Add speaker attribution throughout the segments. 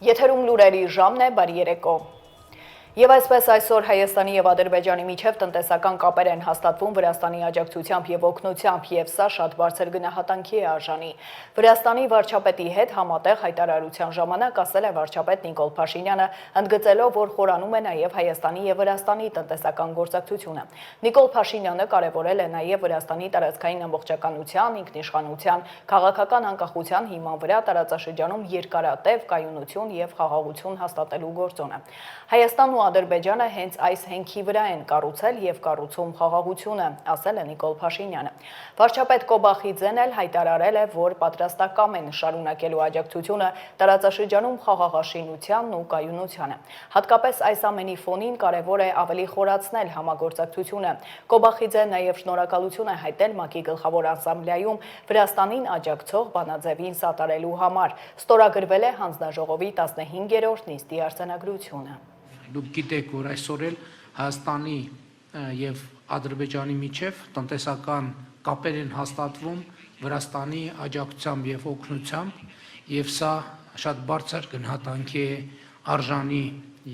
Speaker 1: Եթերում լուրերի ժամն է, բարի երեկո։ Եվ այսպես այսօր Հայաստանի եւ Ադրբեջանի միջև տնտեսական կապեր են հաստատվում Վրաստանի աջակցությամբ եւ օգնությամբ, եւ սա շատ բարձր գնահատանքի է արժանի։ Վրաստանի վարչապետի հետ համատեղ հայտարարության ժամանակ ասել է վարչապետ Նիկոլ Փաշինյանը, ընդգծելով, որ խորանում է նաեւ Հայաստանի եւ Վրաստանի տնտեսական գործակցությունը։ Նիկոլ Փաշինյանը կարևորել է նաեւ Վրաստանի տարածքային ամբողջականության, ինքնիշխանության, քաղաքական անկախության հիման վրա տարածաշրջանում երկարատև կայունություն եւ խաղաղություն հաստատելու գործոնը։ Հայաստանն ու Ադրբեջանը հենց այս հենքի վրա են կառուցել եւ կառուցում խաղաղությունը, ասել է Նիկոլ Փաշինյանը։ Վարչապետ Կոբախիձեն էլ հայտարարել է, որ պատրաստակամ են շարունակելու աջակցությունը տարածաշրջանում խաղաղաշինությանն ու կայունությանը։ Հատկապես այս ամենի ֆոնին կարևոր է ավելի խորացնել համագործակցությունը։ Կոբախիձեն նաեւ շնորհակալություն է հայտնել ՄԱԿ-ի գլխավոր ասամբլեայում Վրաստանին աջակցող բանաձևին սատարելու համար։ Ստորագրվել է հանձնաժողովի 15-րդ նիստի արձանագրությունը։
Speaker 2: Դուք գիտեք, որ այսօր էլ Հայաստանի եւ Ադրբեջանի միջև տնտեսական կապեր են հաստատվում Վրաստանի աջակցությամբ եւ օգնությամբ, եւ սա շատ բարձր գնահատանքի է արժանի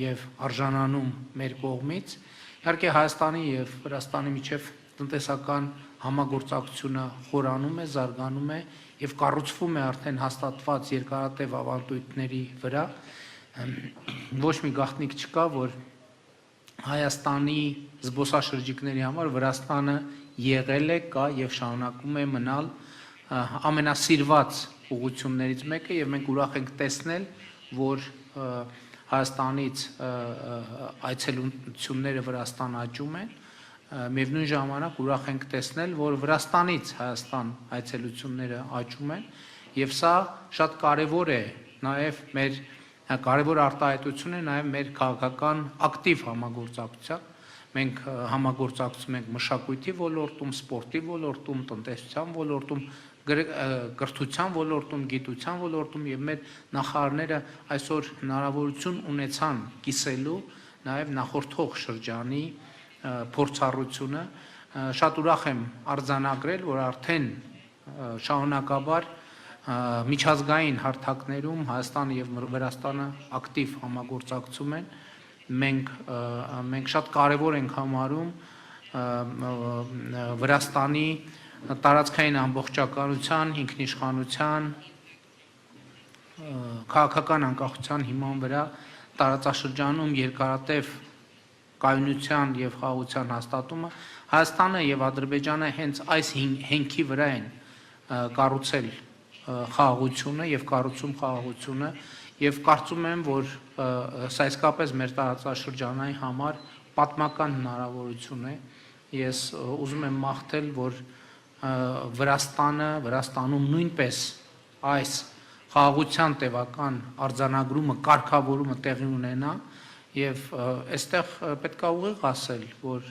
Speaker 2: եւ արժանանում մեր կողմից։ Իհարկե Հայաստանի եւ Վրաստանի միջև տնտեսական համագործակցությունը խորանում է, զարգանում է եւ կառուցվում է արդեն հաստատված երկարատև ավանդույթների վրա։ Ոչ մի գաղտնիք չկա, որ Հայաստանի զբոսաշրջիկների համար Վրաստանը եղել է, կա եւ շարունակում է մնալ ամենասիրված ուղղություններից մեկը, եւ մենք ուրախ ենք տեսնել, որ Հայաստանից այցելությունները Վրաստան աճում են, միևնույն ժամանակ ուրախ ենք տեսնել, որ Վրաստանից Հայաստան այցելությունները աճում են, եւ սա շատ կարեւոր է նաեւ մեր կարևոր արտահայտություն է նաև մեր քաղաքական ակտիվ համագործակցության։ Մենք համագործակցում ենք մշակույթի ոլորտում, սպորտի ոլորտում, տնտեսության ոլորտում, կրթության ոլորտում, գիտության ոլորտում եւ մեր նախարարները այսօր հնարավորություն ունեցան կիսելու նաև նախորդող շրջանի փորձառությունը։ Շատ ուրախ եմ արձանագրել, որ արդեն շարունակաբար միջազգային հարթակներում Հայաստանը եւ Վրաստանը ակտիվ համագործակցում են։ Մենք շատ կարեւոր ենք համարում Վրաստանի տարածքային ամբողջականության, ինքնիշխանության, քաղաքական անկախության հիման վրա տարածաշրջանում երկարատև կայունության եւ խաղաղության հաստատումը։ Հայաստանը եւ Ադրբեջանը հենց այս հենքի վրա են կառուցել խաղաղությունը եւ կառուցում խաղաղությունը եւ կարծում եմ, որ սա իսկապես մեր տարածաշրջանային համար պատմական հնարավորություն է։ Ես ուզում եմ մաղթել, որ Վրաստանում նույնպես այս խաղաղության տևական արձանագրումը, կարգավորումը տեղի ունենա եւ այստեղ պետք է ուղիղ ասել, որ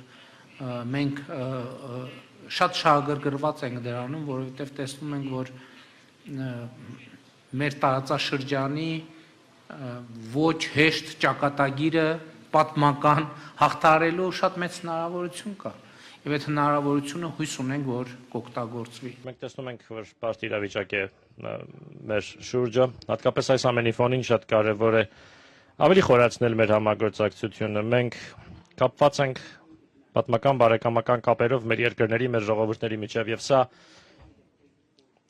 Speaker 2: մենք շատ շահագրգռված ենք դրանում, որովհետեւ տեսնում ենք, որ մեր տարածաշրջանի ոչ հեշտ ճակատագիրը պատմական հաղթարելու շատ մեծ հնարավորություն կա եւ այդ հնարավորությունը հույս ունենք, որ կօգտագործվի։
Speaker 3: Մենք տեսնում ենք, որ բարդ իրավիճակ է մեր շուրջը, հատկապես այս ամենի ֆոնին շատ կարեւոր է ավելի խորացնել մեր համագործակցությունը։ Մենք կապված ենք պատմական բարեկամական կապերով մեր երկրների, մեր ժողովուրդների միջև եւ սա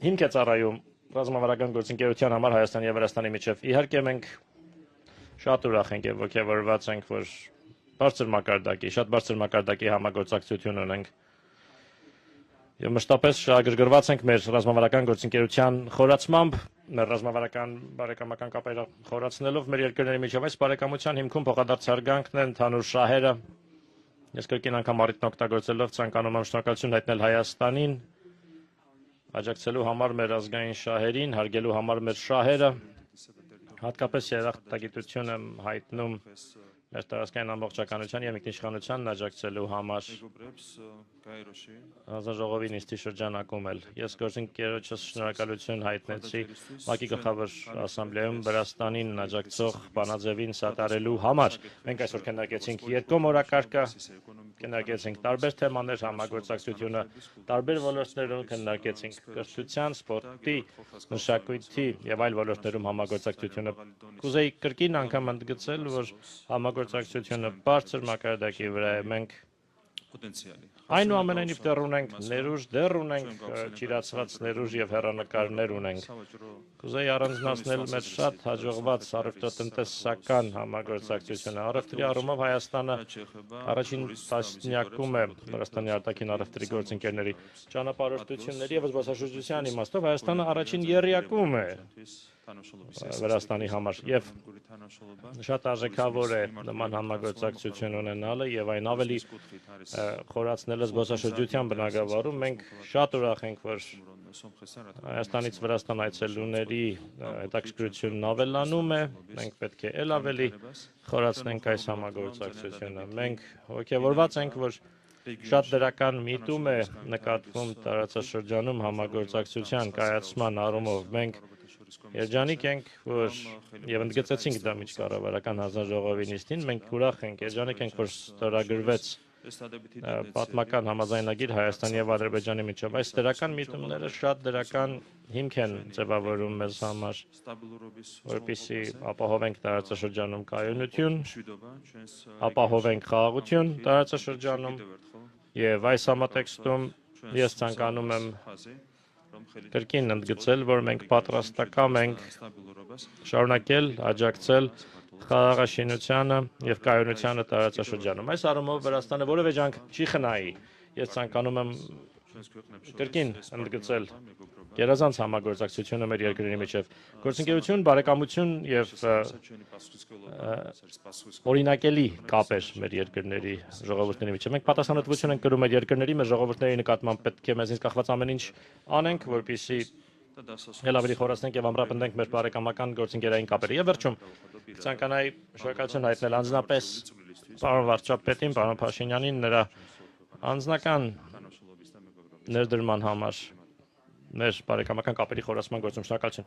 Speaker 3: հիմք է ծառայում ռազմավարական գործընկերության համար Հայաստանի եւ Վրաստանի միջև։ Իհարկե մենք շատ ուրախ ենք եւ ողջավորված ենք, որ շատ բարձր մակարդակի համագործակցություն ունենք։ Եվ մշտապես շահագրգռված ենք մեր ռազմավարական գործընկերության խորացմամբ, մեր ռազմավարական բարեկամական կապերը խորացնելով մեր երկրների միջև այս բարեկամության հիմքում փոխադարձ հարգանքն է, ընդհանուր շահերը։ Ես կրկին անգամ առիթն օգտագործելով ցանկանում եմ շնորհակալություն հայտնել Հայաստանին, աջակցելու համար մեր ազգային շահերին, հարգելու համար մեր շահերը, հատկապես երախտագիտություն եմ հայտնում մեր տարածքային ամբողջականության եւ ինքնիշխանությանն աջակցելու համար հանձնաժողովի նիստի շրջանակում էլ։ Ես գործընկերոջս շնորհակալություն հայտնեցի ՄԱԿ-ի գլխավոր ասամբլեայում Վրաստանին աջակցող բանաձևին սատարելու համար։ Մենք այսօր քննարկեցինք երկկողմ օրակարգը, քննարկեցինք տարբեր թեմաներ, համագործակցությունը տարբեր ոլորտներում քննարկեցինք կրթության, սպորտի, մշակույթի եւ այլ ոլորտներում համագործակցությունը։ Կուզեի կրկին անգամ ընդգծել, որ համագործակցությունը բարձր մակարդակի վրա է։ Մենք այնուամենայնիվ դեռ ունենք ներուժ, դեռ ունենք ճիրացված ներուժ եւ հեռանկարներ ունենք։ Կուզեի առանձնացնել մեր շատ հաջողված առևտրատնտեսական համագործակցությունը։ Առևտրի առումով Հայաստանը առաջին տասնյակում է Վրաստանի արտաքին առևտրի գործընկերների ճանապարհորդությունների եւ զբոսաշրջության իմաստով Հայաստանը առաջին եռյակում է Վրաստանի համար եւ շատ արժեքավոր է նման համագործակցություն ունենալը եւ այն ավելի խորացնելը զբոսաշրջության բնագավառում։ Մենք շատ ուրախ ենք, որ Հայաստանից Վրաստան այցելուների հետաքրքրությունն ավելանում է։ Մենք պետք է ել ավելի խորացնենք այս համագործակցությունը։ Մենք ողջավորված ենք, որ շատ դրական միտում է նկատվում տարածաշրջանում համագործակցության կայացման առումով։ Մենք երջանիկ ենք, որ եւ ընդգծեցինք դա միջկառավարական հանձնաժողովի նիստին, մենք ուրախ ենք, երջանիկ ենք, որ ստորագրվեց պատմական համաձայնագիր Հայաստանի եւ Ադրբեջանի միջեւ։ Այս դրական միտումները շատ դրական հիմք են ձևավորում մեզ համար, որպեսզի ապահովենք տարածաշրջանում կայունություն, ապահովենք խաղաղություն տարածաշրջանում եւ այս համատեքստում ես ցանկանում եմ կրկին ընդգծել, որ մենք պատրաստակամ ենք շարունակել, աջակցել խաղաղաշինությանը եւ կայունությանը տարածաշրջանում։ Այս առումով Վրաստանը որևէ ջանք չի խնայի։ Ես ցանկանում եմ կրկին ընդգծել գերազանց համագործակցությունը մեր երկրների միջև։ Գործընկերություն, բարեկամություն եւ օրինակելի կապեր մեր երկրների ժողովուրդների միջև։ Մենք պատասխանատվություն ենք կրում մեր երկրների, մեր ժողովուրդների նկատմամբ պետք է մեզնից կախված ամեն ինչ անենք, որպեսզի ել ավելի խորացնենք եւ ամրապնդենք մեր բարեկամական գործընկերային կապերը։ Եվ վերջում ցանկանայի շնորհակալություն հայտնել անձնապես պարոն վարչապետին, պարոն Փաշինյանին նրա անձնական ներդրման համար մեր բարեկամական կապերի խորացման գործում։ Շնորհակալություն։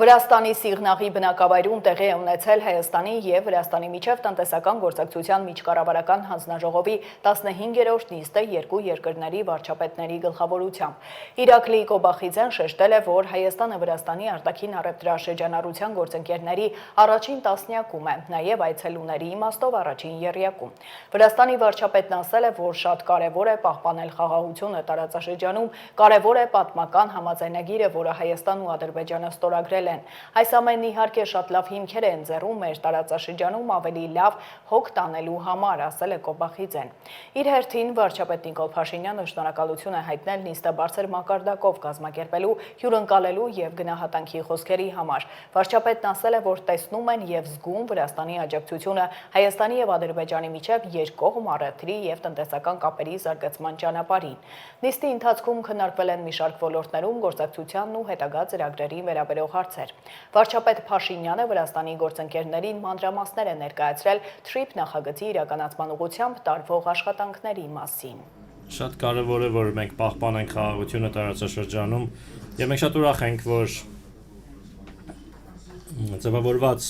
Speaker 1: Վրաստանի Սիղնաղի բնակավայրում տեղի է ունեցել Հայաստանի եւ Վրաստանի միջև տնտեսական գործակցության միջկառավարական հանձնաժողովի 15-րդ նիստը երկու երկրների վարչապետների գլխավորությամբ։ Իրաքլի Կոբախիձեն շեշտել է, որ Հայաստանը Վրաստանի արտաքին առևտրաշրջանառության գործընկերների առաջին տասնյակում է, նաեւ այցելուների իմաստով առաջին եռյակում։ Վրաստանի վարչապետն ասել է, որ շատ կարեւոր է պահպանել խաղաղությունը տարածաշրջանում, կարեւոր է պատմական համաձայնագիրը, որը Հայաստանն ու Ադրբեջանը ստորագրել են։ Այս ամենն իհարկե շատ լավ հիմքեր է ընձեռում մեր տարածաշրջանում ավելի լավ հոգ տանելու համար, ասել է Կոբախիձեն։ Իր հերթին վարչապետ Նիկոլ Փաշինյանը շնորհակալություն է հայտնել նիստը բարձր մակարդակով կազմակերպելու, հյուրընկալելու եւ գնահատանքի խոսքերի համար։ Վարչապետն ասել է, որ տեսնում են եւ զգում Վրաստանի աջակցությունը Հայաստանի եւ Ադրբեջանի միջև երկկողմ առևտրի եւ տնտեսական կապերի զարգացման ճանապարհին։ Նիստի ընթացքում քննարկվել են մի շարք ոլորտներում գործակցությանն ու հետագա ծրագրերի վերաբերող հարցեր։ Վարչապետ Փաշինյանը Վրաստանի գործընկերներին մանրամասներ է ներկայացրել TRIP նախագծի իրականացման ուղղությամբ տարվող աշխատանքների մասին։
Speaker 3: Շատ կարևոր է, որ մենք պահպանենք խաղաղությունը տարածաշրջանում եւ մենք շատ ուրախ ենք, որ ձևավորված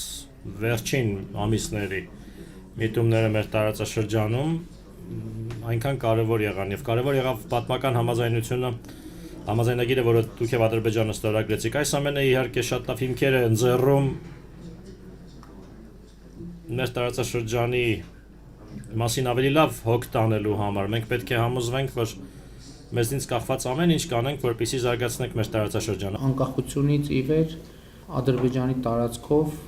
Speaker 3: վերջին ամիսների միտումները մեր տարածաշրջանում այնքան կարևոր եղան եւ կարևոր եղավ պատմական համաձայնագիրը, որը դուք եւ Ադրբեջանը ստորագրեցիք։ Այս ամենը իհարկե շատ լավ հիմքեր է ընձեռում մեր տարածաշրջանի մասին ավելի լավ հոգ տանելու համար։ Մենք պետք է համոզվենք, որ մեզնից կախված ամեն ինչ կանենք, որպեսզի զարգացնենք մեր տարածաշրջանը։
Speaker 4: Անկախությունից ի վեր Ադրբեջանի տարածքով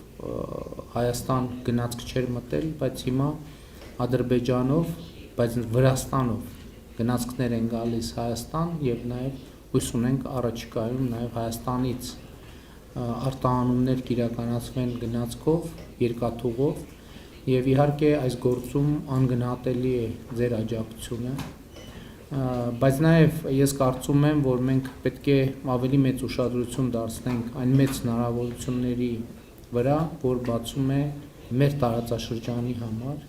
Speaker 4: Հայաստան գնացք չէր մտել, բայց հիմա Ադրբեջանով, բայց Վրաստանով գնացքներ են գալիս Հայաստան եւ նաեւ հույս ունենք առաջիկայում նաեւ Հայաստանից արտահանումներ կիրականացվեն գնացքով, երկաթուղով եւ իհարկե այս գործում անգնահատելի է ձեր աջակցությունը, բայց նաեւ ես կարծում եմ, որ մենք պետք է ավելի մեծ ուշադրություն դարձնենք այն մեծ հնարավորությունների վրա, որ բացում է մեր տարածաշրջանի համար։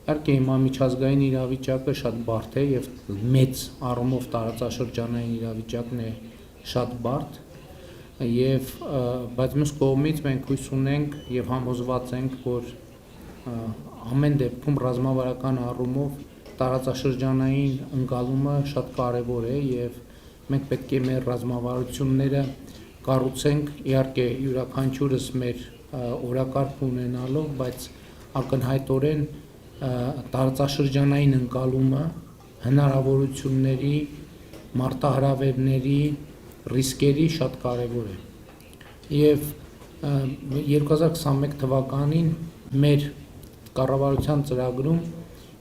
Speaker 4: Իհարկե հիմա միջազգային իրավիճակը շատ բարդ է եւ մեծ առումով տարածաշրջանային իրավիճակն է շատ բարդ եւ բայց մյուս կողմից մենք հույս ունենք եւ համոզված ենք, որ ամեն դեպքում ռազմավարական առումով տարածաշրջանային ընկալումը շատ կարևոր է եւ մենք պետք է մեր ռազմավարությունները կառուցենք իհարկե յուրաքանչյուրս մեր օրակարգ ունենալով, բայց ակնհայտորեն տարածաշրջանային ընկալումը հնարավորությունների, մարտահրավերների, ռիսկերի շատ կարևոր է։ Եվ 2021 թվականին մեր կառավարության ծրագրում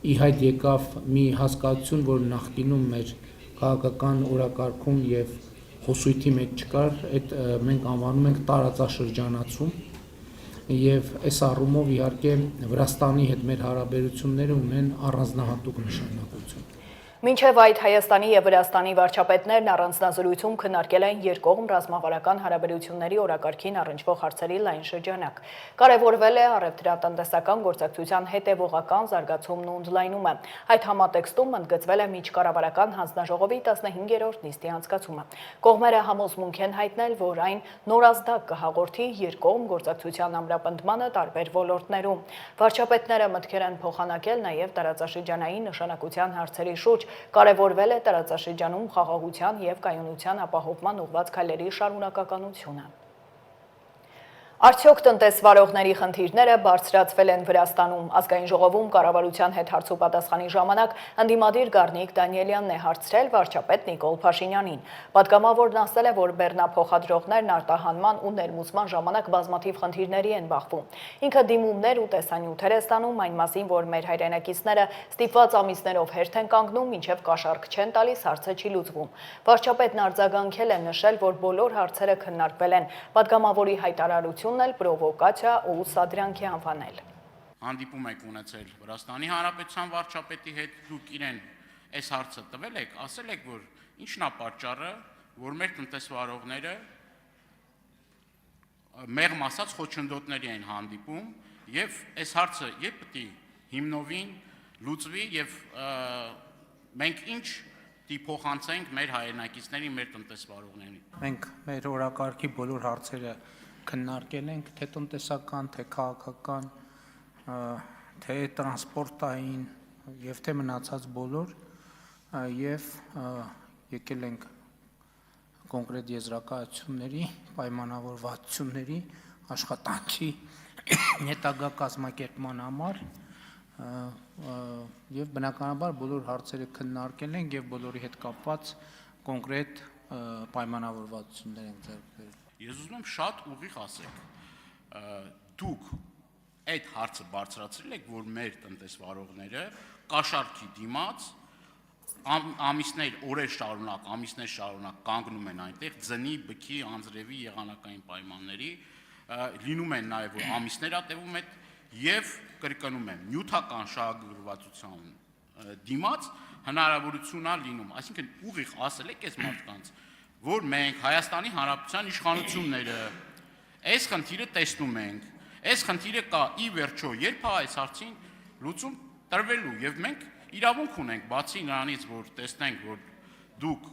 Speaker 4: ի հայտ եկավ մի հասկացություն, որ նախկինում մեր քաղաքական օրակարգում եւ խոսույթի մեջ չկար, այդ մենք անվանում ենք տարածաշրջանացում եւ այս առումով իհարկե Վրաստանի հետ մեր հարաբերությունները ունեն առանձնահատուկ նշանակություն։
Speaker 1: Մինչև այդ Հայաստանի եւ Վրաստանի վարչապետներն առանձնազրույցում քննարկել են երկկողմ ռազմավարական հարաբերությունների օրակարգին առնչվող հարցերի լայն շրջանակ։ Կարևորվել է առևտրատնտեսական գործակցության հետևողական զարգացումն ու ընդլայնումը։ Այդ համատեքստում ընդգծվել է միջկառավարական հանձնաժողովի 15-րդ նիստի անցկացումը։ Կողմերը համոզմունք են հայտնել, որ այն նորազդակ կհաղորդի երկկողմ գործակցության ամրապնդմանը տարբեր ոլորտներում։ Վարչապետները մտքեր են փոխանակել նաեւ տարածաշրջանային նշանակության հարցերի շուրջ։ Կարևորվել է տարածաշրջանում խաղաղության եւ կայունության ապահովման ուղղված քայլերի շարունակականությունը։ Արդյոք տնտեսվարողների խնդիրները բարձրացվել են Վրաստանում։ Ազգային ժողովում կառավարության հետ հարցուպատասխանի ժամանակ ընդդիմադիր Գառնիկ Դանիելյանն է հարցրել վարչապետ Նիկոլ Փաշինյանին։ Պատգամավորն ասել է, որ բեռնափոխադրողներն արտահանման ու ներմուծման ժամանակ բազմաթիվ խնդիրների են բախվում։ Ինքը դիմումներ ու տեսանյութեր է ստանում այն մասին, որ մեր հայրենակիցները ստիպված ամիսներով հերթ են կանգնում, մինչև կաշառք չեն տալիս, հարցը չի լուծվում։ Վարչապետն արձագանքել է նշել, որ բոլոր հարցերը քննարկվել են։ Պատգամավորի հայտարարություն պրովոկացիա ու սադրանքի անվանել։
Speaker 5: Հանդիպում եք ունեցել Վրաստանի Հանրապետության վարչապետի հետ, դուք իրեն այս հարցը տվել եք, ասել եք, որ ինչն է պատճառը, որ մեր տնտեսվարողները մեղմ ասած խոչընդոտների են հանդիպում եւ այս հարցը երբ պետք է հիմնովին լուծվի եւ մենք ինչ փոխանցենք մեր հայրենակիցներին, մեր տնտեսվարողներին։
Speaker 4: Մենք մեր օրակարգի բոլոր հարցերը քննարկել ենք, թե տնտեսական, թե քաղաքական, թե տրանսպորտային եւ թե մնացած բոլոր եւ եկել ենք կոնկրետ եզրակացությունների, պայմանավորվածությունների, աշխատանքի հետագա կազմակերպման համար եւ բնականաբար բոլոր հարցերը քննարկել ենք եւ բոլորի հետ կապված կոնկրետ պայմանավորվածություններ ենք ձեռք բերել։
Speaker 5: Ես ուզում եմ շատ ուղիղ ասեք, դուք այդ հարցը բարձրացրել եք, որ մեր տնտեսվարողները կաշառքի դիմաց ամիսներ շարունակ կանգնում են այնտեղ ձնի, բքի, անձրևի, եղանակային պայմանների, լինում են նաև որ ամիսներ ատևում այդ եւ կրկնում եմ նյութական շահագրգռվածության դիմաց հնարավորություն է լինում, այսինքն ուղիղ ասել եք այս մարդկանց, որ մենք Հայաստանի Հանրապետության իշխանությունները այս խնդիրը տեսնում ենք, այս խնդիրը կա ի վերջո, երբ է այս հարցին լուծում տրվելու եւ մենք իրավունք ունենք, բացի նրանից, որ տեսնենք, որ դուք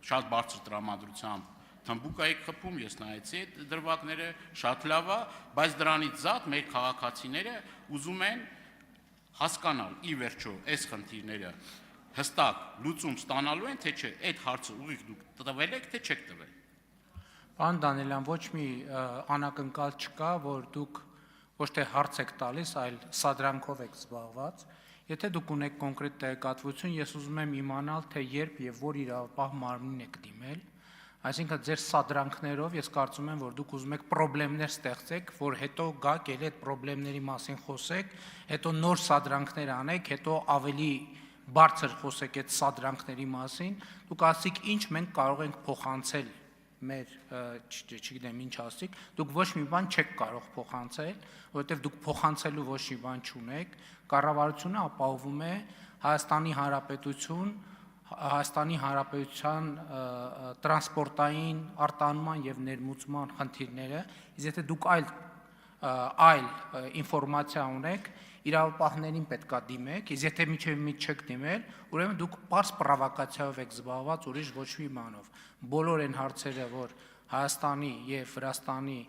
Speaker 5: շատ բարձր տրամադրությամբ թմբուկ եք խփում, ես նայեցի այդ դրվագները, շատ լավ է, բայց դրանից զատ մեր քաղաքացիները ուզում են հասկանալ ի վերջո այս խնդիրները հստակ լուծում ստանալու են, թե չէ, այդ հարցը ուղիղ դուք տվել եք, թե չեք տվել։
Speaker 4: Պարոն Դանիելյան, ոչ մի անակնկալ չկա, որ դուք ոչ թե հարց եք տալիս, այլ սադրանքով եք զբաղված։ Եթե դուք ունեք կոնկրետ տեղեկատվություն, ես ուզում եմ իմանալ, թե երբ եւ որ իրավապահ մարմնին եք դիմել, այսինքն ձեր սադրանքներով ես կարծում եմ, որ դուք ուզում եք խնդիրներ ստեղծեք, որ հետո գաք ել այդ խնդիրների մասին խոսեք, հետո նոր սադրանքներ անեք, հետո ավելի բարձր խոսեք այդ սադրանքների մասին, դուք ասիք ինչ մենք կարող ենք փոխանցել մեր, չգիտեմ ինչ ասիք, դուք ոչ մի բան չեք կարող փոխանցել, որովհետև դուք փոխանցելու ոչ մի բան չունեք, կառավարությունը ապահովում է Հայաստանի Հանրապետության տրանսպորտային արտահանման եւ ներմուծման խնդիրները, իսկ եթե դուք այլ ինֆորմացիա ունեք, իրավապահներին պետքա դիմեք, իսկ եթե միջև չեք դիմել, ուրեմն դուք պարզ պրովոկացիայով եք զբաղված, ուրիշ ոչ մի բանով։ Բոլոր այն հարցերը, որ Հայաստանի եւ Վրաստանի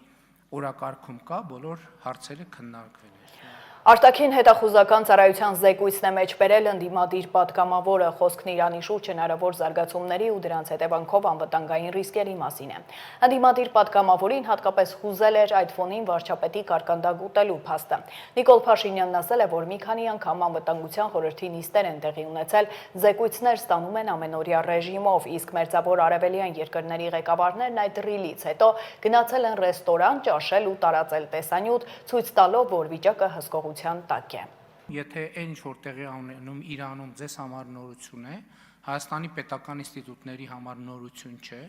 Speaker 4: օրակարգում կա, բոլոր հարցերը քննարկվել են։
Speaker 1: Արտաքին հետախուզական ծառայության զեկույցն է մեջ բերել ընդդիմադիր պատգամավորը, խոսքն Իրանի շուրջ հնարավոր զարգացումների ու դրանց հետևանքով անվտանգային ռիսկերի մասին է։ Ընդդիմադիր պատգամավորին հատկապես հուզել էր այդ ֆոնին վարչապետի կարկանդակ ուտելու փաստը։ Նիկոլ Փաշինյանն ասել է, որ մի քանի անգամ անվտանգության խորհրդի նիստեր են տեղի ունեցել, զեկույցներ ստանում են ամենօրյա ռեժիմով, իսկ մերձավոր արևելյան երկրների ղեկավարներն այդ ռիլից հետո գնացել են ռեստորան, ճաշել ու տարածել տեսանյութ, ցույց տալով, որ վիճակը հսկողության տակ է։
Speaker 4: Եթե այն ինչ որ տեղի ունենում Իրանում ձեզ համար նորություն է, Հայաստանի պետական ինստիտուտների համար նորություն չէ,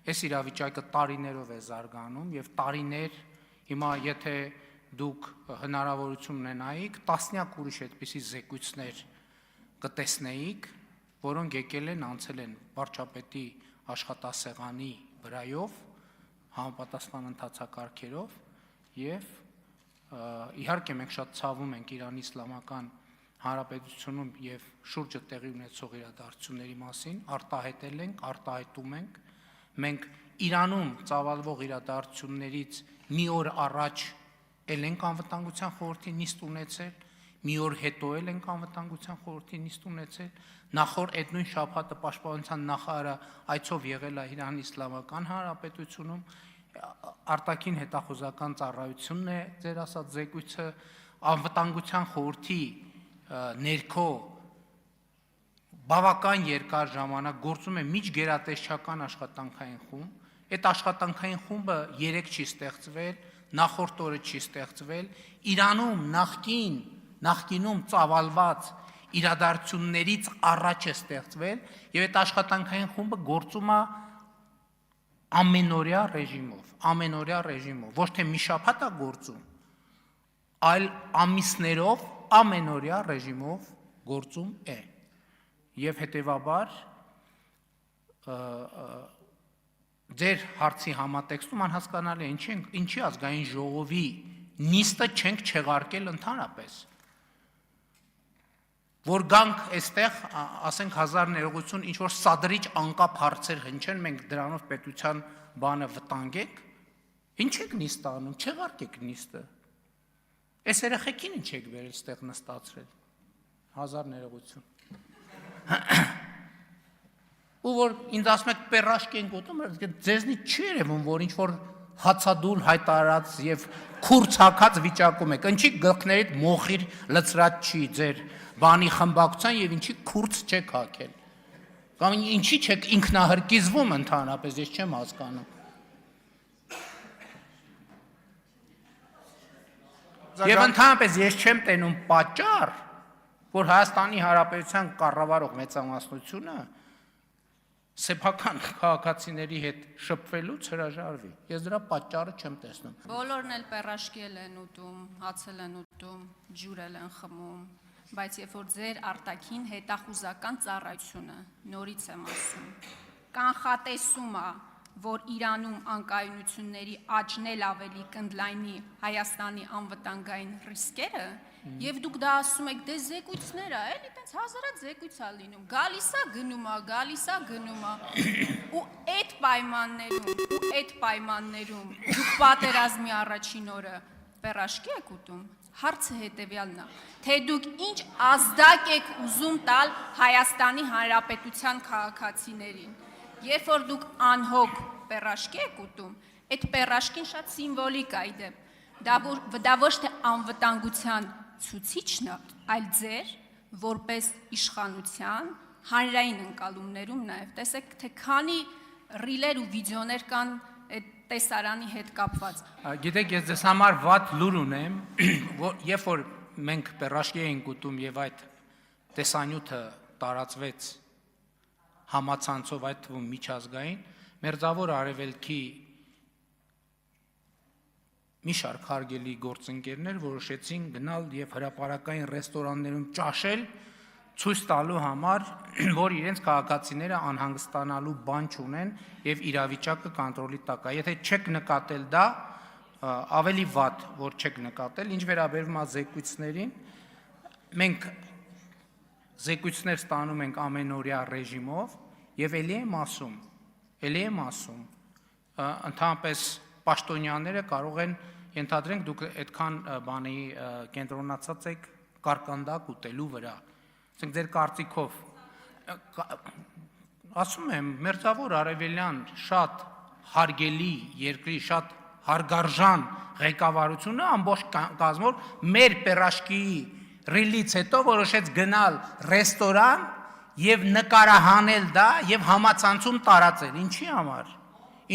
Speaker 4: այս իրավիճակը տարիներով է զարգանում եւ տարիներ հիմա եթե դուք հնարավորություն ունենայիք, տասնյակ ուրիշ այդպիսի զեկույցներ կտեսնեիք, որոնք եկել են անցել են վարչապետի աշխատասեղանի վրայով, համապատասխան ընթացակարգերով եւ իհարկե մենք շատ ցավում ենք Իրանի Իսլամական Հանրապետությունում եւ շուրջը տեղի ունեցող իրադարձությունների մասին, արտահայտել ենք, արտահայտում ենք, մենք Իրանում ծավալվող իրադարձություններից մի օր առաջ ել ենք անվտանգության խորհրդի նիստ ունեցել, մի օր հետո էլ ենք անվտանգության խորհրդի նիստ ունեցել, նախորդ այդ նույն շաբաթը պաշտպանության նախարարը այցով եղել է Իրանի Իսլամական Հանրապետությունում, արտաքին հետախուզական ծառայությունն է ձեր ասած զեկույցը, անվտանգության խորհրդի ներքո բավական երկար ժամանակ գործում է միջգերատեսչական աշխատանքային խումբ, այդ աշխատանքային խումբը երեք չի ստեղծվել, նախորդ օրը չի ստեղծվել, Իրանում նախկինում ծավալված իրադարձություններից առաջ է ստեղծվել եւ այդ աշխատանքային խումբը գործում է ամենօրյա ռեժիմով, ոչ թե մի շաբաթ է գործում, այլ ամիսներով ամենօրյա ռեժիմով գործում է։ Եվ հետևաբար ձեր հարցի համատեքստում անհասկանալի է, ինչի ազգային ժողովի նիստը չենք չեղարկել ընդհանրապես։ Որ գանք այստեղ, ասենք հազար ներողություն, ինչ որ սադրիչ անկապ հարցեր հնչեն, մենք դրանով պետության բանը վտանգենք, ինչ եք նիստ անում, չեղարկեք նիստը։ Այս երեխեքին ինչ եք վերել ստեղ նստացրել, հազար ներողություն։ Ու որ ինձ ասում եք պերաշկ ենք ուտում, ձեզնից չի երևում, որ ինչ որ հացադուլ հայտարարած եւ քուրց հակած վիճակում եք, ինչի գլխներիդ մոխիր լծրած չի ձեր բանի խմբակցության եւ ինչի քուրց չեք հակել։ Կամ ինչի չեք ինքնահրկիզվում ընդհանրապես, ես չեմ հասկանում։ Եվ ընդհանրապես ես չեմ տենում պատճառ, որ Հայաստանի Հանրապետության կառավարող մեծամասնությունը սեփական քաղաքացիների հետ շփվելուց հրաժարվի։ Ես դրա պատճառը չեմ տեսնում։
Speaker 6: Բոլորն էլ պերաշկել են ուտում, հացել են ուտում, ջուր են խմում, բայց երբ որ ձեր արտաքին հետախուզական ծառայությունը, նորից եմ ասում, կանխատեսում է, որ Իրանում անկայունությունների աճն էլ ավելի կընդլայնի Հայաստանի անվտանգային ռիսկերը, եւ դուք դա ասում եք, դե զեկույցներ է, էլի տենց հազարած զեկույց է լինում, գալիս է գնում է, ու այդ պայմաններում դուք պատերազմի առաջին օրը պերաշկի եք ուտում, հարցը հետեւյալն է, թե դուք ինչ ազդակ եք ուզում տալ Հայաստանի Հանրապետության քաղաքացիներին, երբ որ դուք անհոգ պերաշկի եք ուտում, այդ պերաշկին շատ սիմվոլիկ է իդեպ, դա ոչ թե անվտանգության ցուցիչն է, այլ ձեր որպես իշխանության հանրային ընկալումներում նաև տեսեք, թե քանի ռիլեր ու վիդեոներ կան այդ տեսարանի հետ կապված։
Speaker 4: Գիտեք, ես ձեզ համար վատ լուր ունեմ, երբ որ մենք պերաշկի էինք ուտում եւ այդ տեսանյութը տարածվեց համացանցով, այդ թվում միջազգային, մերձավոր արևելքի մի շարք հարգելի գործընկերներ որոշեցին գնալ եւ հրապարակային ռեստորաններում ճաշել, ցույց տալու համար, որ իրենց քաղաքացիները անհանգստանալու բան չունեն եւ իրավիճակը կոնտրոլի տակ է։ Եթե չեք նկատել դա, ավելի վատ, որ չեք նկատել, ինչ վերաբերում է զեկույցներին, մենք զեկույցներ ստանում ենք ամենօրյա ռեժիմով եւ ելի եմ ասում, ընդհանրապես պաշտոնյաները կարող են ենթադրենք դուք այդքան բանի կենտրոնացած եք կարկանդակ ուտելու վրա։ Ասենք ձեր կարծիքով ասում եմ, մերձավոր արևելյան շատ հարգելի երկրի, շատ հարգարժան ղեկավարությունը ամբողջ կազմով մեր պերաշկիի ռիլից հետո որոշեց գնալ ռեստորան եւ նկարահանել դա եւ համացանցում տարածել։ Ինչի համար։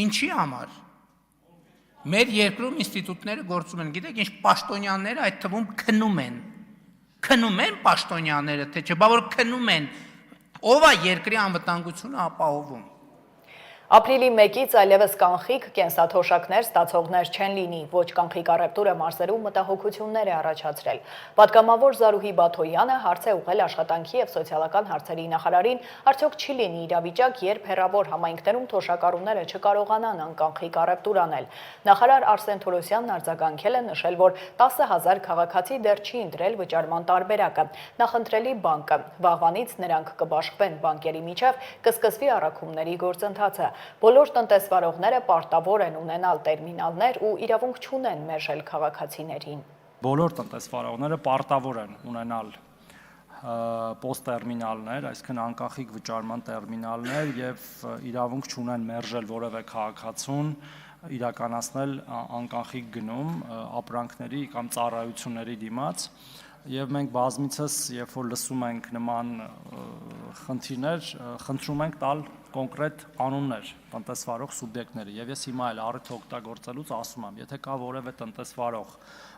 Speaker 4: Ինչի համար։ Մեր երկրում ինստիտուտները գործում են, գիտեք, ինչ պաշտոնյաները այդ թվում քնում են։ Քնում են պաշտոնյաները, թե չէ, բա որ քնում են, ով է երկրի անվտանգությունը ապահովում։
Speaker 1: Ապրիլի 1-ից այլևս կանխիկ կենսաթոշակներ ստացողներ չեն լինի, ոչ կանխիկ առևտուրը մարզերում մտահոգություններ է առաջացրել։ Պատգամավոր Զարուհի Բաթոյանը հարց է ուղղել աշխատանքի եւ սոցիալական հարցերի նախարարին, արդյոք չի լինի իրավիճակ, երբ հեռավոր համայնքներում թոշակառուները չկարողանան անկանխիկ առևտուր անել։ Նախարար Արսեն Թորոսյանն արձագանքել է, նշել, որ 10,000 քաղաքացի դեռ չի ընտրել վճարման տարբերակը։ Նախընտրելի բանկը, վաղվանից նրանք կբաշխվեն բանկերի միջև, կսկսվի առաքումների գործընթացը։ Բոլոր տնտեսվարողները պարտավոր են ունենալ տերմինալներ ու իրավունք չունեն մերժել քաղաքացիներին։
Speaker 7: Բոլոր տնտեսվարողները պարտավոր են ունենալ պոստտերմինալներ, այսինքն անկախիկ վճարման տերմինալներ եւ իրավունք չունեն մերժել որևէ քաղաքացուն իրականացնել անկանխիկ գնում ապրանքների կամ ծառայությունների դիմաց եւ մենք բազմիցս երբ որ լսում ենք նման խնդիրներ խնդրում ենք տալ կոնկրետ անուններ տնտեսվարող սուբյեկտների եւ ես հիմա էլ առիթ օգտագործելուց ասում եմ եթե կա որևէ տնտեսվարող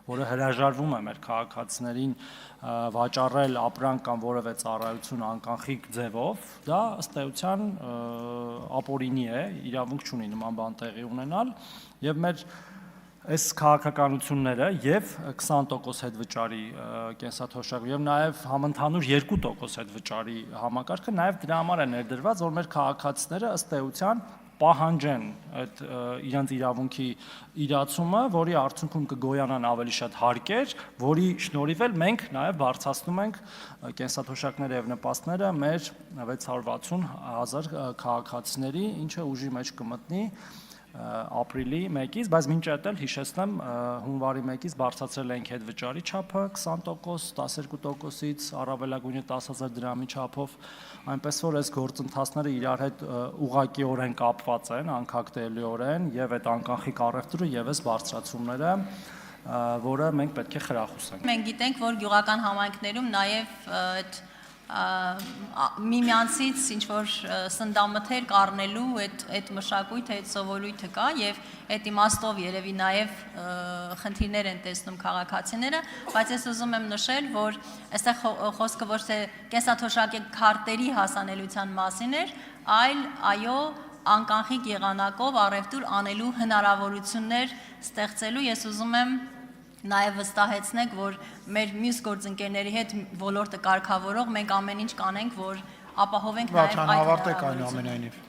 Speaker 7: որը հրաժարվում է մեր քաղաքացիներին վաճառել ապրանք կամ որևէ ծառայություն անկանխիկ ձևով դա ըստ էության ապօրինի է իրավունք չունի նման բան տեղի ունենալ եւ մեր այս քաղաքականությունները եւ 20% հետ վճարի կենսաթոշակ եւ նաեւ համընդհանուր 2% հետ վճարի համակարգը նաեւ դրա համար է ներդրված որ մեր քաղաքացիները ըստ էության պահանջեն այդ իրենց իրավունքի իրացումը, որի արդյունքում կգոյանան ավելի շատ հարկեր, որի շնորհիվ էլ մենք նաև բարձրացնում ենք կենսաթոշակները եւ նպաստները մեր 660,000 քաղաքացիների, ինչը ուժի մեջ կմտնի ապրիլի 1-ից, բայց մինչ այդ էլ հիշեցնեմ հունվարի 1-ից բարձրացրել ենք հետ վճարի չափը 20%, 12%-ից առավելագույնը 10,000 դրամի չափով, այնպես որ այս գործընթացները իրար հետ ուղղակիորեն կապված են, անկախտելիորեն եւ այդ անկանխիկ առևտուրը եւս բարձրացումները, որը մենք պետք է խրախուսենք։
Speaker 8: Մենք գիտենք, որ գյուղական համայնքներում նաեւ այդ միմյանցից ինչ որ սնդամթեր կառնելու այդ մշակույթը, այդ սովորույթը կա եւ այդ իմաստով երևի նաեւ խնդիրներ են տեսնում քաղաքացիները, բայց ես ուզում եմ նշել, որ այստեղ խոսքը ոչ թե կենսաթոշակի քարտերի հասանելիության մասին էր, այլ այո անկանխիկ եղանակով առևտուր անելու հնարավորություններ ստեղծելու ես ուզում եմ նաև վստահեցնեք, որ մեր մյուս գործընկերների հետ ոլորտը կարգավորող մենք ամեն ինչ կանենք, որ ապահովենք նաև այդ հնարավորությունը։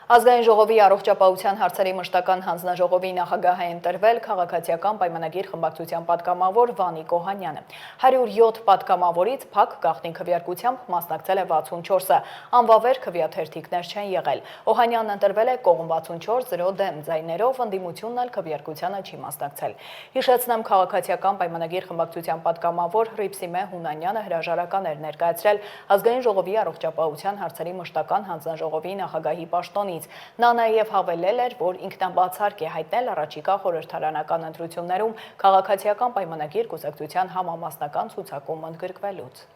Speaker 1: Ազգային ժողովի առողջապահության հարցերի մշտական հանձնաժողովի նախագահ է ընտրվել քաղաքացիական պայմանագիր խմբակցության պատգամավոր Վանիկ Օհանյանը։ 107 պատգամավորից փակ գաղտնի քվեարկությամբ մասնակցել է 64-ը, անվավեր քվեաթերթիկներ չեն եղել։ Օհանյանն ընտրվել է կողմ 64-0 դեմ ձայներով, ընդդիմությունն էլ քվեարկությանը չի մասնակցել։ Հիշեցնեմ, քաղաքացիական պայմանագիր խմբակցության պատգամավոր Հռիփսիմե Հունանյանը հրաժարական էր ներկայացրել Ազգային ժողովի առողջապահության հարցերի մշտական հանձնաժողովի նախագահի պաշտոնից։ Նա նաև հավելել էր, որ ինքնաբացարկ է հայտնել առաջիկա խորհրդարանական ընտրություններում քաղաքացիական պայմանագիր կուսակցության համամասնական ցուցակում ընդգրկվելուց։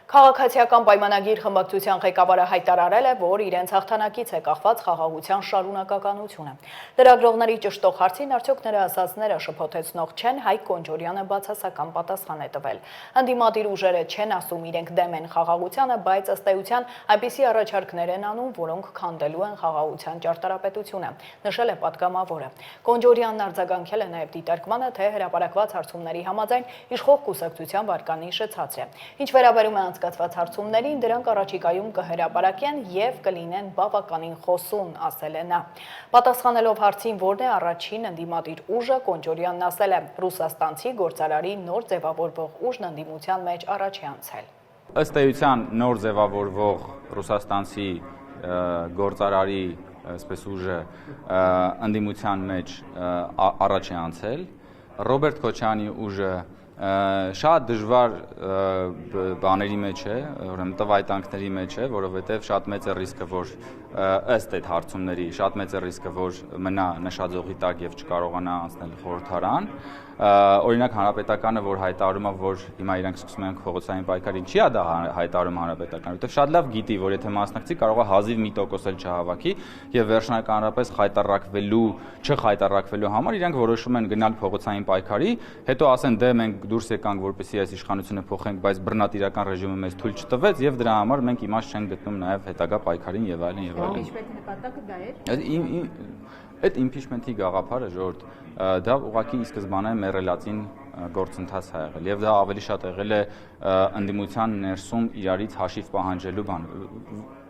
Speaker 1: Քաղաքացիական պայմանագիր խմբակցության ղեկավարը հայտարարել է, որ իրենց հաղթանակից է կախված խաղաղության շարունակականությունը։ Լրագրողների ճշտող հարցին արդյոք նրա ասածները շփոթեցնող չեն, Հայկ Կոնջորյանը բացասական պատասխան է տվել։ Ընդդիմադիր ուժերը չեն ասում իրենք դեմ են խաղաղությանը, բայց ըստ էության այնպիսի առաջարկներ են անում, որոնք քանդելու են խաղաղության ճարտարապետությունը, նշել է պատգամավորը։ Կոնջորյանն արձագանքել է նաև դիտարկմանը, թե հրապարակված հարցումների համաձայն իշխող կուսակցության վարկանիշը ցածր է։ Ինչ վերաբերում է անցկացված հարցումներին, դրանք առաջիկայում կհրապարակեն եւ կլինեն բավականին խոսուն, ասել է նա։ Պատասխանելով հարցին, որն է առաջին ընդդիմադիր ուժը, Կոնջորյանն ասել է, ռուսաստանցի գործարարի նոր ձևավորվող ուժն ընդդիմության մեջ առաջ է անցել։
Speaker 9: Ըստ էության նոր ձևավորվող ռուսաստանցի գործարարի այսպես ուժը ընդդիմության մեջ առաջ է անցել, Ռոբերտ Քոչյանի ուժը շատ դժվար բաների մեջ է, ուրեմն տվայտանքների մեջ է, որովհետև շատ մեծ է ռիսկը, որ ըստ այդ հարցումների շատ մեծ է ռիսկը, որ մնա նշաձողի տակ եւ չկարողանա անցնել խորհրդարան։ Օրինակ Հանրապետականը, որ հայտարարում է, որ հիմա իրանք սկսում են փողոցային պայքարին, չի դա հայտարարում Հանրապետականը, որովհետև շատ լավ գիտի, որ եթե մասնակցի, կարող է հազիվ 1% էլ չհավաքի եւ վերջնականապես խայտարակվելու, չխայտարակվելու համար իրանք որոշում են գնալ փողոցային պայքարի, հետո ասեն դե մենք դուրս եկանք, որպեսզի այս իշխանությունը փոխենք, բայց բռնատիրական ռեժիմը մեզ թույլ չտվեց եւ դրա համար մենք իմաստ չենք գտնում նաեւ հետագա պայքարին եւ այլն եւ այլն։
Speaker 10: Իմպիչմենտի նպատակը դա էր։
Speaker 9: Այդ իմպիչմենտի գաղափարը ժողովուրդ դա ուղղակի ի սկզբանե մեռելածին գործընթաց է եղել եւ դա ավելի շատ եղել է ընդդիմության ներսում իրարից հաշիվ պահանջելու բան։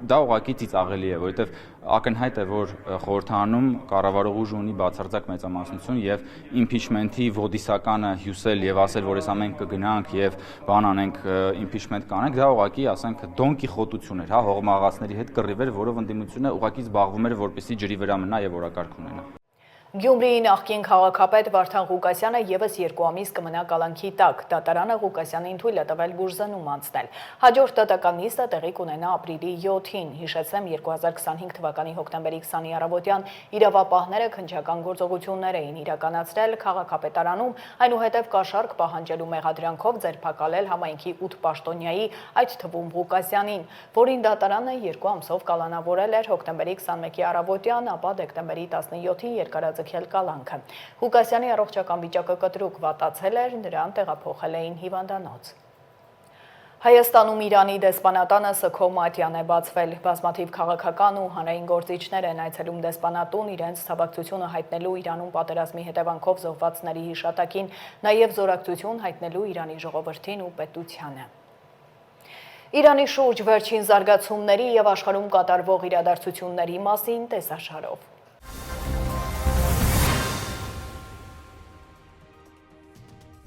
Speaker 9: Դա ուղղակի ծիծաղելի է, որովհետեւ ակնհայտ է, որ խորհրդարանում կառավարող ուժը ունի բացարձակ մեծամասնություն եւ իմպիչմենտի ոդիսականը հյուսել եւ ասել, որ այս ամեն կգնանք եւ բան անենք, իմպիչմենտ կանենք, դա ուղղակի ասենք Դոն Կիխոտություն էր, հա, հողմաղացների հետ կռիվ էր, որով ընդդիմությունը ուղղակի զբաղվում էր, որպեսզի ջրի վրա մնա եւ օրակարգ ունենա։
Speaker 1: Գյումրիի նախկին քաղաքապետ Վարդան Ղուկասյանը եւս 2 ամիս կմնա կալանքի տակ, դատարանը Ղուկասյանին թույլ է տվել բուժզնում անցնել։ Հաջորդ դատական նիստը տեղի կունենա ապրիլի 7-ին, հիշեցեմ 2025 թվականի հոկտեմբերի 20-ի առավոտյան իրավապահները քննչական գործողություններ էին իրականացրել քաղաքապետարանում, այնուհետև կաշառք պահանջելու մեղադրանքով ձերբակալել համայնքի 8 պաշտոնյայի, այդ թվում Ղուկասյանին, որին դատարանը 2 ամսով կալանավորել էր հոկտեմբերի 21-ի առավոտյան, ապա դեկտեմբերի 17-ին երկարաձգել կալանքը։ Ղուկասյանի առողջական վիճակը կտրուկ վատացել էր, նրան տեղափոխել էին հիվանդանոց։ Հայաստանում Իրանի դեսպանատանը Սքո Մատյան է բացվել։ Բազմաթիվ քաղաքական ու հանրային գործիչներ են այցելում դեսպանատուն իրենց ցավակցությունը հայտնելու Իրանում պատերազմի հետևանքով զոհվածների հիշատակին, նաև զորակցություն հայտնելու Իրանի ժողովրդին ու պետությանը։ Իրանի շուրջ վերջին զարգացումների եւ աշխարհում կատարվող իրադարձությունների մասին տեսաշարով։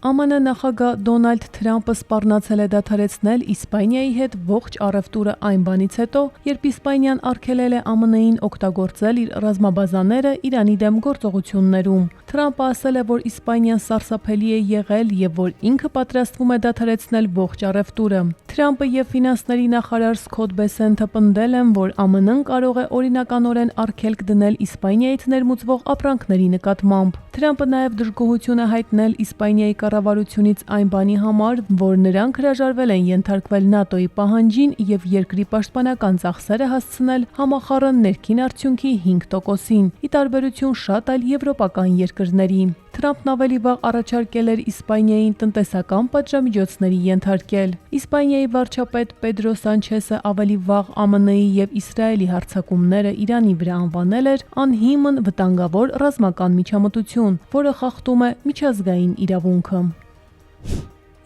Speaker 11: ԱՄՆ նախագահ Դոնալդ Թրամփը սպառնացել է դադարեցնել Իսպանիայի հետ ողջ առևտուրը այն բանից հետո, երբ Իսպանիան արգելել է ԱՄՆ-ին օգտագործել իր ռազմաբազաները Իրանի դեմ գործողություններում։ Թրամփը ասել է, որ Իսպանիան սարսափելի է եղել եւ որ ինքը պատրաստվում է դադարեցնել ողջ առևտուրը։ Թրամփը եւ ֆինանսների նախարար Սքոթ Բեսենթը պնդել են, որ ԱՄՆ-ն կարող է օրինականորեն արգելք դնել Իսպանիայից ներմուծվող ապրանքների նկատմամբ։ Թրամփը նաեւ դժգոհություն է հայտնել Իսպանիայի կառավարությունից այն բանի համար, որ նրանք հրաժարվել են ենթարկվել ՆԱՏՕ-ի պահանջին եւ երկրի պաշտպանական ծախսերը հասցնել համախառն ներքին արդյունքի 5%-ին, ի տարբերություն շատ այլ եվրոպական երկրների։ Թրամփն ավելի վաղ առաջարկել էր Իսպանիային տնտեսական պատժամիջոցների ենթարկել։ Իսպանիայի վարչապետ Պեդրո Սանչեսը ավելի վաղ ԱՄՆ-ի եւ Իսրայելի հարձակումները Իրանի վրա անվանել էր անհիմն վտանգավոր ռազմական միջամտություն, որը խախտում է միջազգային իրավունքը։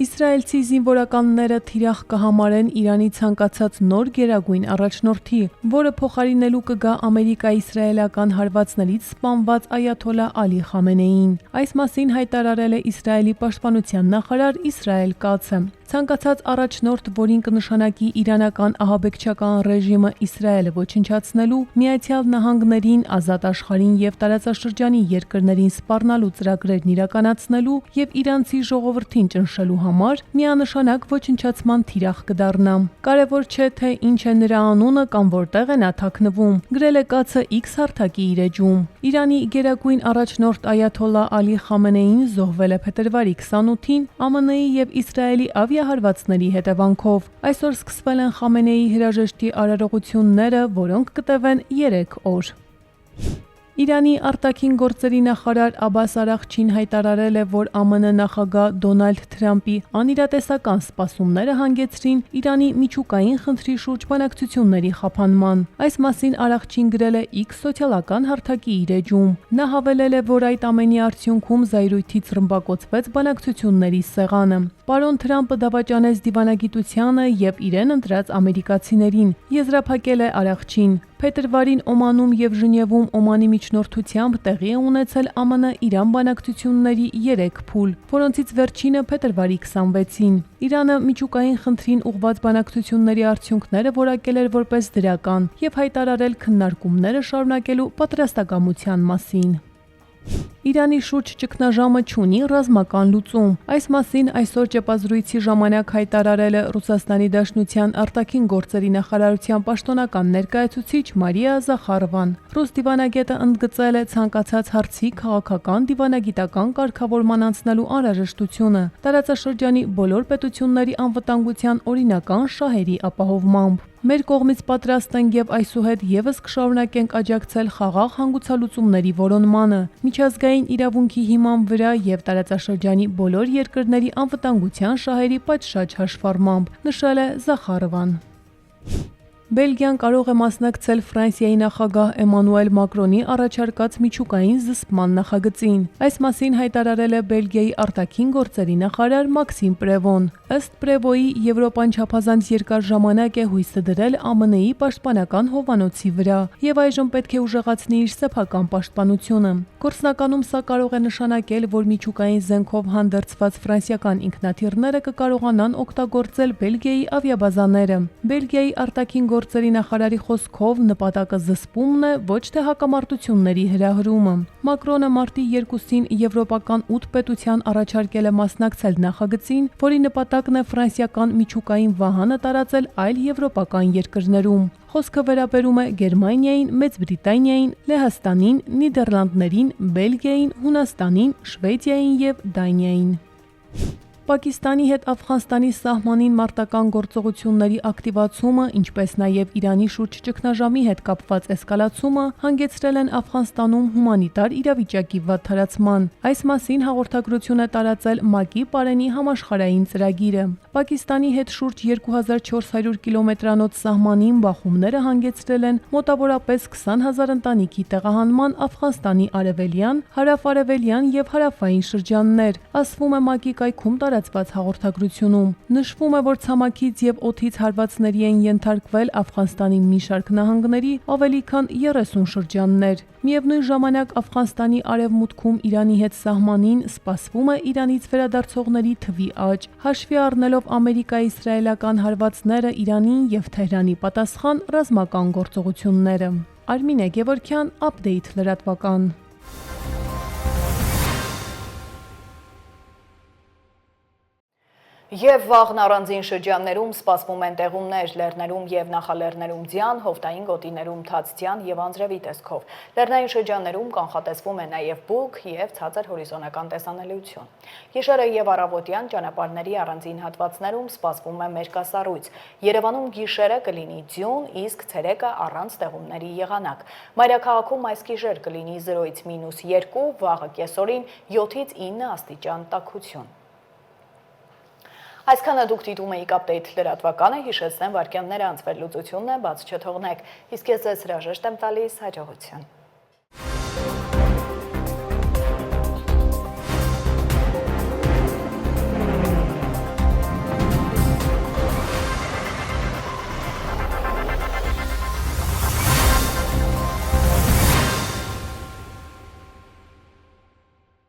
Speaker 11: Իսրայելցի զինվորականները թիրախ կհամարեն Իրանի ցանկացած նոր գերագույն առաջնորդի, որը փոխարինելու կգա ամերիկա-իսրայելական հարվածներից սպանված այաթոլլա Ալի Խամենեին։ Այս մասին հայտարարել է Իսրայելի պաշտպանության նախարար Իսրայել Կացը։ Ցանկացած առաջնորդ, որին կնշանակի իրանական ահաբեկչական ռեժիմը Իսրայելը ոչնչացնելու, Միացյալ Նահանգներին, ազատ աշխարհին եւ տարածաշրջանի երկրներին սպառնալու ծրագրերն իրականացնելու եւ իրանցի ժողովրդին ճնշելու համար միանշանակ ոչնչացման թիրախ կդառնա։ Կարևոր չէ, թե ինչ է նրա անունը կամ որտեղ է նա թաքնվում, գրել է Կացը X հարթակի իր էջում։ Իրանի գերագույն առաջնորդ այաթոլլա Ալի Խամենեին զոհվել է փետրվարի 28-ին ԱՄՆ-ի եւ Իսրայելի հարվածների հետևանքով։ Այսօր սկսվել են Խամենեիի հրաժեշտի արարողությունները, որոնք կտևեն 3 օր։ Իրանի արտաքին գործերի նախարար Աբբաս Արաղչին հայտարարել է, որ ԱՄՆ նախագահ Դոնալդ Թրամփի անիրատեսական սպասումները հանգեցրին Իրանի միջուկային խնդրի շուրջ բանակցությունների խափանման։ Այս մասին Արաղչին գրել է X սոցիալական հարթակի իր էջում։ Նա հավելել է, որ այդ ամենի արդյունքում զայրույթից ռմբակոծվեց բանակցությունների սեղանը։ Պարոն Թրամփը դավաճանեց դիվանագիտությանը եւ իրեն ընտրած ամերիկացիներին, եզրափակել է Արաղչին։ Փետրվարին Օմանում եւ Ժնևում Օմանի միջնորդությամբ տեղի է ունեցել ԱՄՆ-Իրան բանակցությունների 3 փուլ, որոնցից վերջինը փետրվարի 26-ին։ Իրանը միջուկային խնդրին ուղղված բանակցությունների արդյունքները որակել էր որպես դրական եւ հայտարարել քննարկումները շարունակելու պատրաստակամության մասին։ Իրանի շուրջ ճգնաժամը չունի ռազմական լուծում։ Այս մասին այսօր ճեպազրույցի ժամանակ հայտարարել է Ռուսաստանի Դաշնության արտաքին գործերի նախարարության պաշտոնական ներկայացուցիչ Մարիա Զախարովան։ Ռուս դիվանագետը ընդգծել է ցանկացած հարցի քաղաքական դիվանագիտական կարգավորման անցնելու անհրաժեշտությունը տարածաշրջանի բոլոր պետությունների անվտանգության օրինական շահերի ապահովմամբ։ Մեր կողմից պատրաստ ենք եւ այսուհետ եւս կշարունակենք աջակցել խաղաղ հանգուցալուծումների որոնմանը, միջազգային իրավունքի հիման վրա եւ տարածաշրջանի բոլոր երկրների անվտանգության շահերի պատշաճ հաշվառմամբ, նշել է Զախարովան։ Բելգիան կարող է մասնակցել Ֆրանսիայի նախագահ Էմանուել Մակրոնի առաջարկած միջուկային զսպման նախագծին։ Այս մասին հայտարարել է Բելգիայի արտաքին գործերի նախարար Մաքսիմ Պրևոն։ Ըստ Պրևոյի Եվրոպան չափազանց երկար ժամանակ է հույսը դրել ԱՄՆ-ի պաշտպանական հովանոցի վրա եւ այժմ պետք է ուժեղացնի իր սեփական պաշտպանությունը։ Գործնականում սա կարող է նշանակել, որ միջուկային զենքով հանդերձված ֆրանսիական ինքնաթիռները կկարողանան օգտագործել Բելգիայի ավիաբազաները։ Բելգիայի արտաքին գործերի նախարարի խոսքով նպատակը զսպումն է, ոչ թե հակամարտությունների հրահրումը։ Մակրոնը մարտի 2-ին եվրոպական 8 պետության առաջարկել է մասնակցել նախագծին, որի նպատակն է ֆրանսիական միջուկային վահանը տարածել այլ եվրոպական երկրներում։ Խոսքը վերաբերում է Գերմանիային, Մեծ Բրիտանիային, Լեհաստանին, Նիդերլանդներին, Բելգիային, Հունաստանին, Շվեդիային եւ Դանիային։ Պակիստանի հետ Աֆղանստանի սահմանին մարտական գործողությունների ակտիվացումը, ինչպես նաև Իրանի շուրջ ճգնաժամի հետ կապված էսկալացումը հանգեցրել են Աֆղանստանում հումանիտար իրավիճակի վատթարացման։ Այս մասին հաղորդագրություն է տարածել ՄԱԿ-ի Պարենի համաշխարհային ծրագիրը։ Պակիստանի հետ շուրջ 2400 կիլոմետրանոց սահմանին բախումները հանգեցրել են մոտավորապես 20,000 ընտանիքի տեղահանման Աֆղանստանի արևելյան, հարավ-արևելյան եւ հարավային շրջաններ, ասվում է ՄԱԿ-ի կայքում տարածված հաղորդագրությունում։ Նշվում է, որ ցամաքից եւ օդից հարվածների են ենթարկվել Աֆղանստանի մի շարք նահանգների ավելի քան 30 շրջաններ։ Միևնույն ժամանակ Աֆղանստանի արևմուտքում Իրանի հետ սահմանին սպասվում է Իրանից վերադարձողների թվի աճ, հաշվի առնելով ամերիկա-իսրայելական հարվածները Իրանին եւ Թեհրանի պատասխան ռազմական գործողությունները։ Արմինե Գևորգյան, Update լրատվական։
Speaker 1: Եվ վաղն առանձին շրջաններում սպասվում են տեղումներ լեռներում եւ նախալեռներում ձյան, հովտային գոտիներում թաց ձյան եւ անձրևի տեսքով։ Լեռնային շրջաններում կանխատեսվում է նաեւ բուք եւ ցածր հորիզոնական տեսանելիություն։ Գիշերը եւ առավոտյան ճանապարհների առանձին հատվածներում սպասվում է մերկասառույց։ Երևանում գիշերը կլինի ձյուն, իսկ ցերեկը առանց տեղումների եղանակ։ Մայրաքաղաքում այս գիշեր կլինի 0-ից -2, վաղը կեսօրին 7-ից 9 աստիճան տաքություն։ Այսքանը դուք դիտում եք Update լրատվականը, հիշեցնեմ վայրկյաններ անց վերլուծությունն է, բաց չթողնեք, իսկ ես ձեզ հրաժեշտ եմ տալիս հաջողություն։